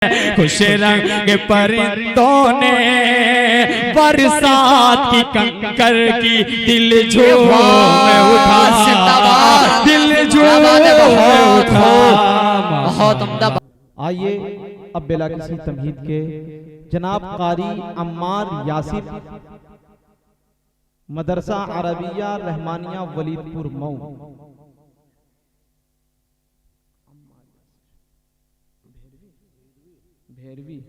खुश रंग परिंदों ने बरसात की कंकर की दिल झूम उठा, दिल झूम उठा। बहुत उम्दा। आइए अब बिला किसी तमहीद के जनाब कारी अम्मार यासिर, मदरसा अरबिया रहमानिया वलीदपुर मऊ। भेरवी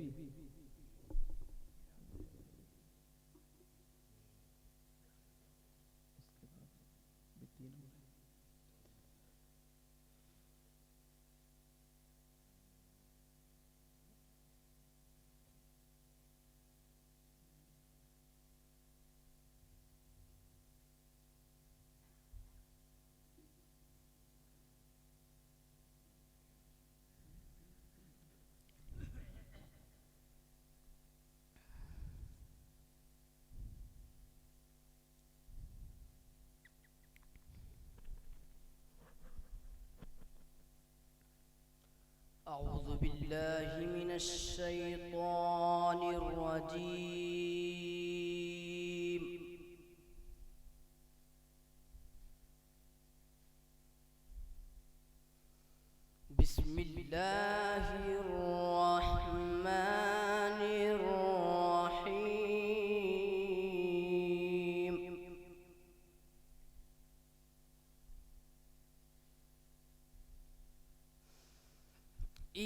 أعوذ بالله من الشيطان الرجيم. بسم الله الرحمن الرحيم.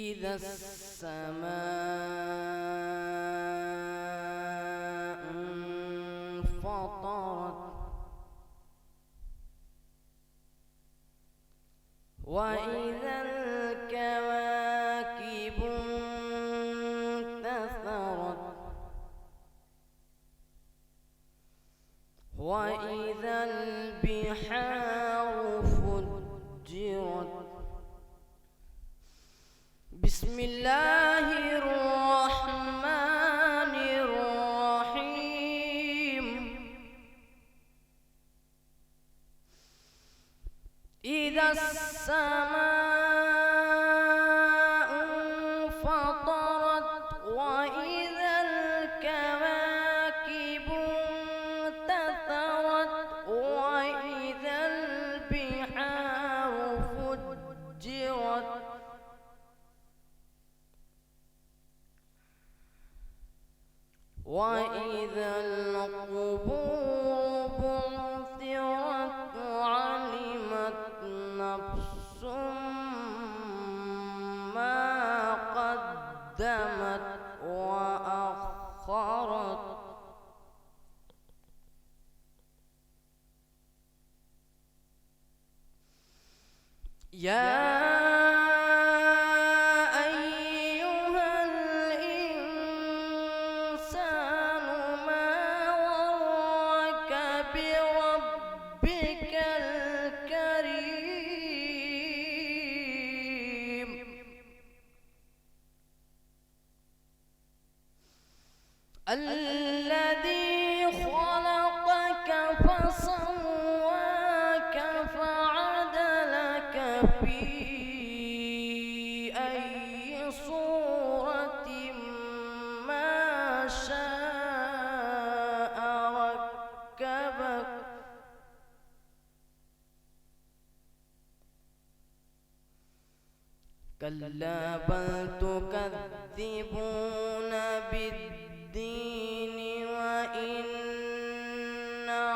إذا السماء انفطرت وإذا الكواكب انتثرت وإذا البحار فجرت. بسم الله الرحمن الرحيم. إذا السماء انفطرت وإذا الكواكب انتثرت وإذا البحار فجرت وإذا القبور بعثرت علمت نفس ما قدمت وأخرت. يا الذي خلقك فسواك فعدلك في أي صورة ما شاء ركبك. كلا بل تكذبون بالدين وإن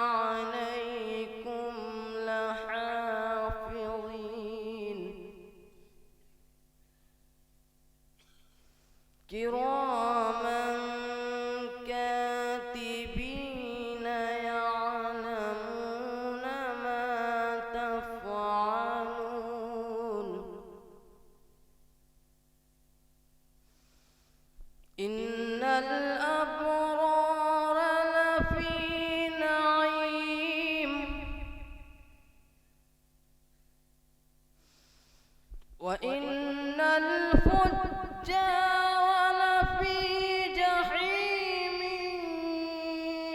عليكم لحافظين كراما كاتبين يعلمون ما تفعلون. إن الأبرار لفي نعيم وإن الفجار لفي جحيم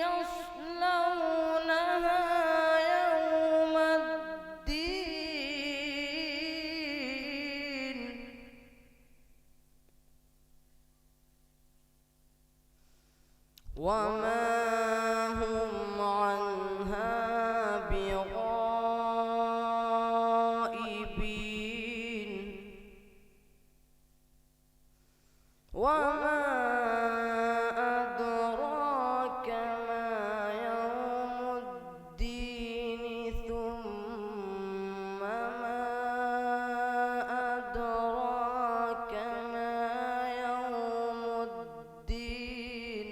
يصلونها يوم الدين. الدين. وما هم عنها بغائبين وما أدراك ما يوم الدين ثم ما أدراك ما يوم الدين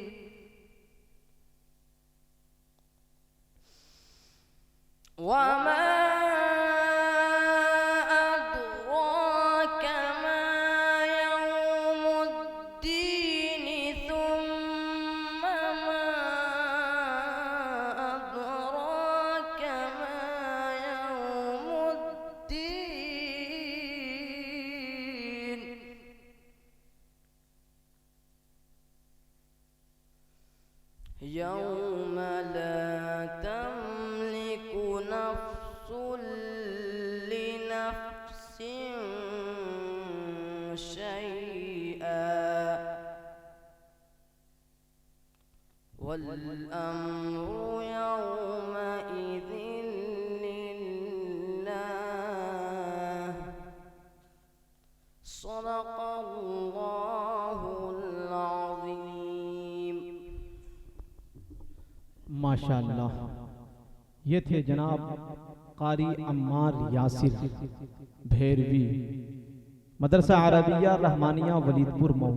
وما أدراك ما يوم الدين ثم ما أدراك ما يوم الدين يوم لا تملك نفس لنفس شيئا والأمر يومئذ لله صدق الله العظيم माशाअल्लाह। ये थे जनाब कारी अम्मार यासिर भैरवी, मदरसा अरबिया रहमानिया वलीदपुर मऊ।